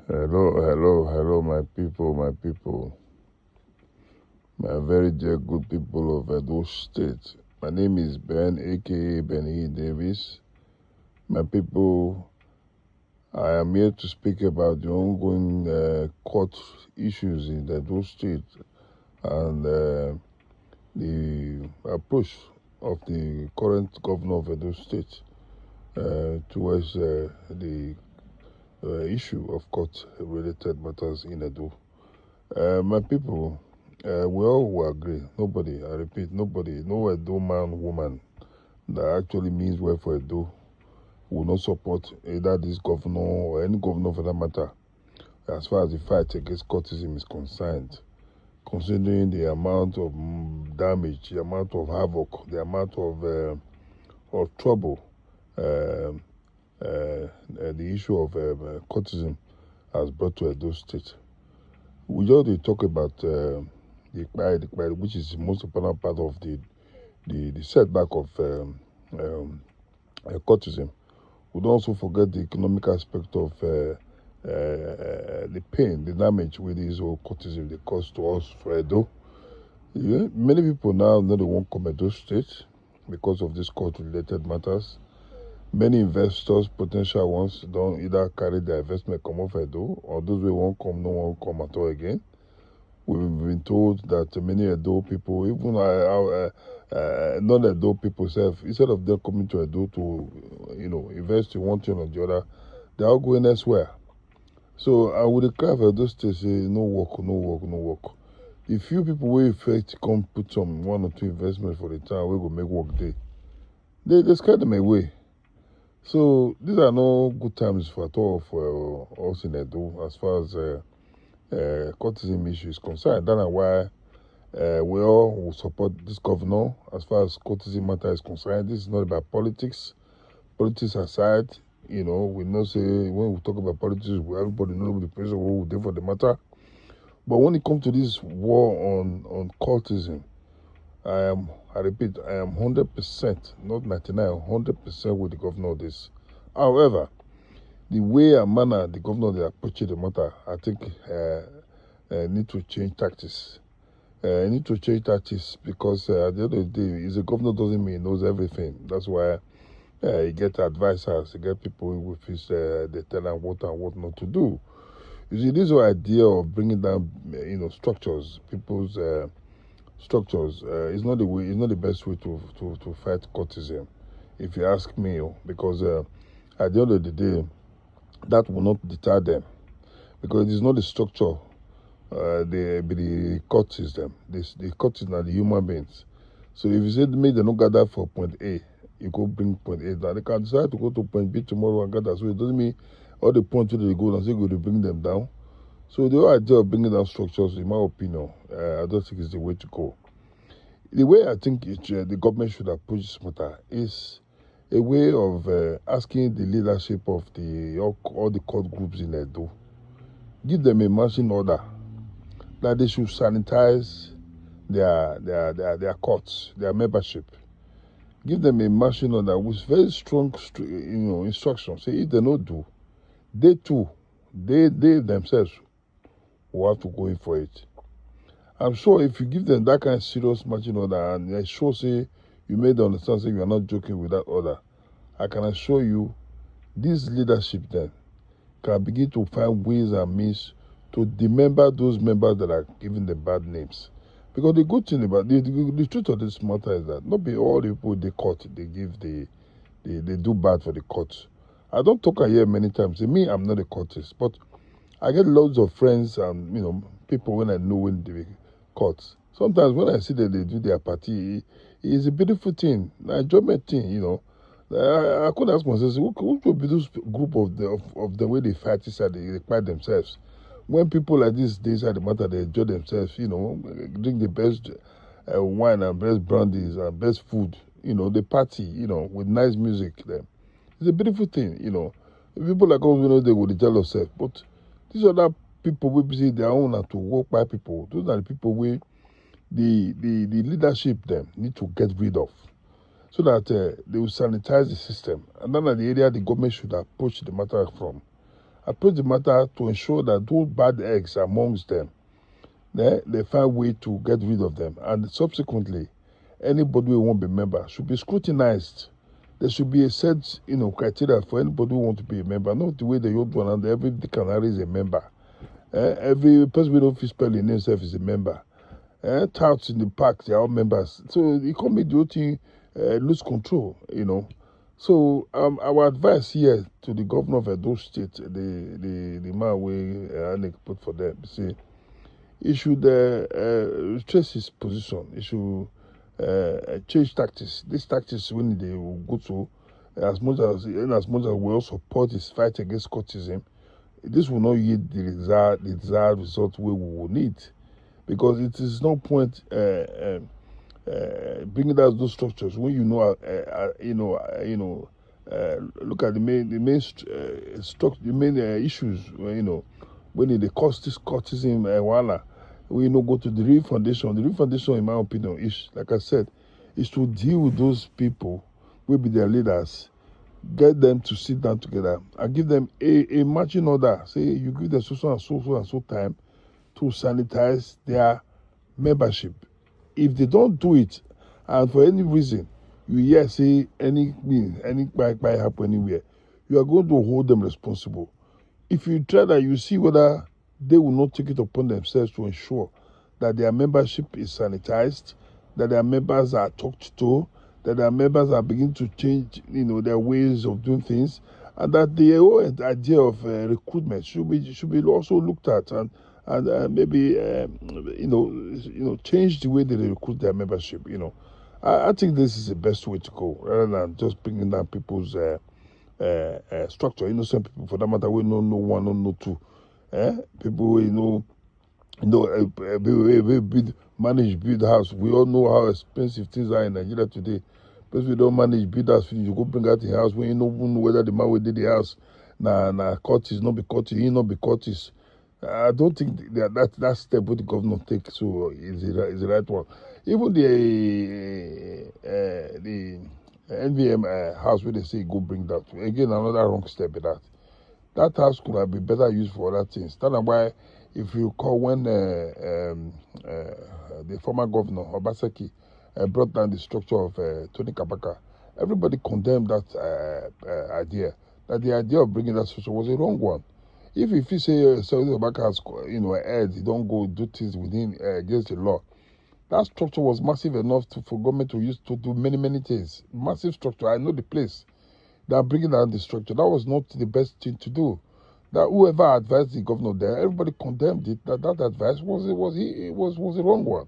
Hello, my very dear good people of Edo State. My name is Ben, aka Benny Davis. My people, I am here to speak about the ongoing court issues in Edo State and the approach of the current governor of Edo State towards the issue of court-related matters in Edo. My people, we all will agree. Nobody, I repeat, nobody, no Edo man, woman that actually means well for Edo will not support either this governor or any governor for that matter as far as the fight against cultism is concerned. Considering the amount of damage, the amount of havoc, the amount of trouble the issue of cultism has brought to Edo State. We just talk about the which is the most important part of the setback of cultism. We don't also forget the economic aspect of the pain, the damage with this whole cultism they cause to us for Edo. Yeah, many people now know they won't come Edo State because of these court-related matters. Many investors, potential ones, don't either carry their investment come off Edo, or those who won't come, no one come at all again. We've been told that many Edo people, even non-Edo people, instead of them coming to Edo to, invest in one thing or the other, they're all going elsewhere. So I would declare for Edo State say no work. The few people who effect come put some one or two investments for the town, we go make work there. They scare them away. So these are no good times for at all for us in Edo as far as cultism issue is concerned. That's why we all will support this governor as far as cultism matter is concerned. This is not about politics. Politics aside, we know say when we talk about politics, everybody knows the person who will do for the matter. But when it comes to this war on cultism, I repeat, I am 100%, not 99, 100% with the governor of this. However, the way and manner the governor they approach the matter, I think need to change tactics. Need to change tactics because at the end of the day, he's a governor doesn't mean he knows everything. That's why he get advisors, he get people with his, they tell him what and what not to do. You see, this whole idea of bringing down, structures, people's structures, is not the way. It's not the best way to fight cultism, if you ask me. Because at the end of the day, that will not deter them, because it is not the structure. The cultism. The cultists are the human beings. So if you say me they don't gather for point A, you go bring point A down. They can decide to go to point B tomorrow and gather. So it doesn't mean all the points where they go and say go to bring them down. So the whole idea of bringing down structures, in my opinion, I don't think is the way to go. The way I think the government should approach this matter is a way of asking the leadership of all the court groups in Edo, give them a marching order that they should sanitize their courts, their membership. Give them a marching order with very strong, instructions. Say if they don't do, they too, they themselves will have to go in for it. I'm sure if you give them that kind of serious marching order and they sure say you made them understand say you are not joking with that order, I can assure you this leadership then can begin to find ways and means to demember those members that are giving them bad names. Because the good thing about the truth of this matter is that not be all the people they court they do bad for the court. I don't talk here many times. Me, I'm not a courtist, but I get loads of friends and people when I know in the courts. Sometimes when I see that they do their party, it's a beautiful thing, an enjoyment thing. I could ask myself, who would be this group of the way they fight inside, they fight themselves? When people like this, they inside the matter, they enjoy themselves, drink the best wine and best brandies and best food, they party, with nice music. Then it's a beautiful thing, People like us, they would jealous self, but these other people will see their own are to work by people. Those are the people where the leadership them need to get rid of, so that they will sanitize the system. And then at the area the government should approach the matter from. approach the matter to ensure that those bad eggs amongst them, they find way to get rid of them. And subsequently, anybody who won't be a member should be scrutinized. There should be a set, criteria for anybody who want to be a member. Not the way the old one and every canary is a member. Every person who don't spell in himself is a member. Touts in the park, they are all members. So the economy do thing lose control, So our advice here to the governor of Edo State, the man we put for them, say he should retrace his position. He should change tactics. These tactics when they will go to as much as we all support his fight against cultism, this will not yield the desired result we will need, because it is no point bringing down those structures when look at the main structure, the main issues when they cause this cultism we go to the real foundation. The real foundation, in my opinion, is, like I said, is to deal with those people will be their leaders, get them to sit down together and give them a marching order. Say you give them so and so time to sanitize their membership. If they don't do it, and for any reason you hear say any buy happen anywhere, you are going to hold them responsible. If you try that, you see whether they will not take it upon themselves to ensure that their membership is sanitized, that their members are talked to, that their members are beginning to change, their ways of doing things, and that the whole idea of recruitment should be also looked at and maybe change the way that they recruit their membership. I think this is the best way to go, rather than just bringing down people's structure. Some people, for that matter, we know no one, no two. People we build house. We all know how expensive things are in Nigeria today. But we don't manage build house, you go bring out the house when you don't know whether the man who did the house Curtis, not be Curtis, he not be Curtis. I don't think that step what the governor take so is the right one. Even the NVM house where they say go bring that, again another wrong step in that. That house could have been better used for other things. That's why, if you recall, when the former governor Obaseki brought down the structure of Tony Kabaka, everybody condemned that idea. That the idea of bringing that structure was a wrong one. If you say Tony Kabaka has head, he don't go do things within against the law. That structure was massive enough for government to use to do many things. Massive structure. I know the place. They are bringing down the structure. That was not the best thing to do. That whoever advised the governor there, everybody condemned it. That advice was a wrong one.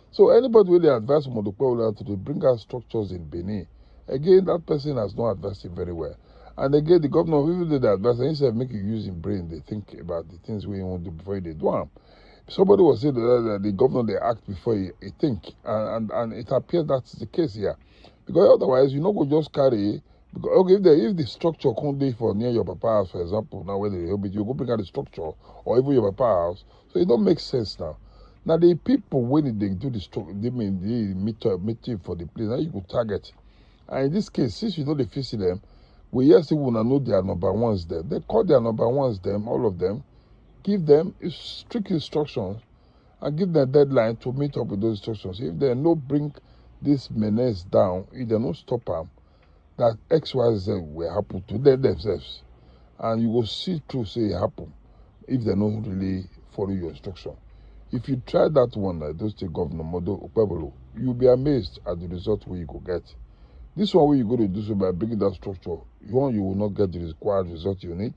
So anybody with the advice Modopo to bring out structures in Benin, again that person has not advised it very well. And again the governor, even though the advice, instead of making use in brain, they think about the things we want to do before they do them. Somebody was saying that the governor they act before he think, and it appears that's the case here, because otherwise you go just carry. Because okay, if the structure can't be for near your papa house, for example, now where you go bring out the structure, or even your papa house, so it don't make sense now. Now the people when they do the structure, they meet for the place. Now you could target, and in this case, since you know the see them, we yes we wanna know their number ones them. They call their number ones them, all of them, give them strict instructions, and give them a deadline to meet up with those instructions. If they no bring this menace down, if they no stop them, that XYZ will happen to them themselves. And you will see through say it happen if they don't really follow your instruction. If you try that one, like those state governor Modo Okpebolo, you'll be amazed at the result where you go get. This one where you go to do so by bringing that structure, one, you will not get the required result you need.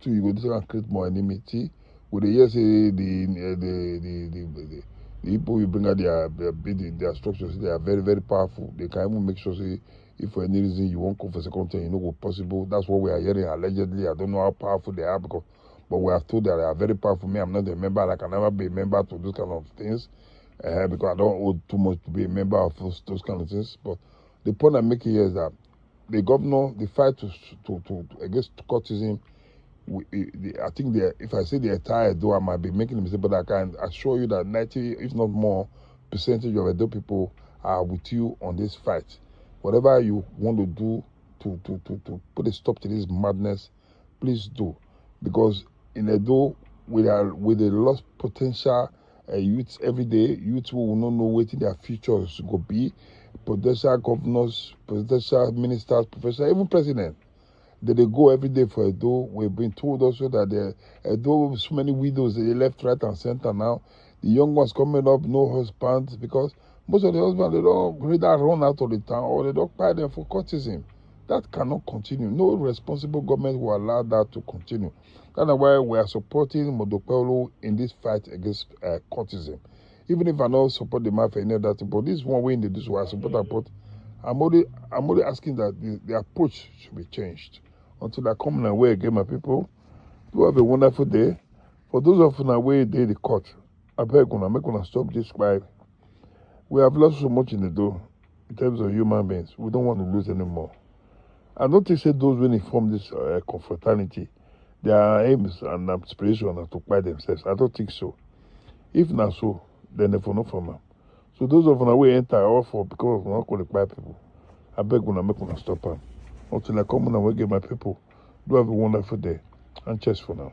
Two, you go to create more enmity. With the yes, the people you bring out their structures, they are very powerful. They can even make sure say, if for any reason you won't come for second time, go possible. That's what we are hearing allegedly. I don't know how powerful they are, but we are told that they are very powerful. Me, I'm not a member. I can never be a member to those kind of things because I don't owe too much to be a member of those kind of things. But the point I'm making here is that the governor, the fight to against cultism, I think if I say the entire Edo, I might be making a mistake, but I can assure you that 90, if not more, percentage of Edo people are with you on this fight. Whatever you want to do to put a stop to this madness, please do. because in Edo, with the lost potential youths every day, youths who will not know what their futures go be, potential governors, potential ministers, professors, even president. They go every day for Edo. We've been told also that Edo, so many widows, they left, right, and center now. The young ones coming up, no husbands, because most of the husbands, they don't either run out of the town or they don't buy them for cultism. That cannot continue. No responsible government will allow that to continue. That's why we are supporting Modopelo in this fight against cultism. Even if I don't support the man for any other thing, but this is one way in the this way I support. I'm only asking that the approach should be changed. Until I come and way again, my people, do have a wonderful day. For those of you away day the court, I beg you, make una stop this crime. We have lost so much in the door in terms of human beings. We don't want to lose anymore. I don't think say those when form this confraternity, their aims and aspirations are to buy themselves. I don't think so. If not so, then they for no from them. So those of you way enter all for because of not going to buy people. I beg you, make una stop them. Until I come and I will get my people. Do have a wonderful day. And cheers for now.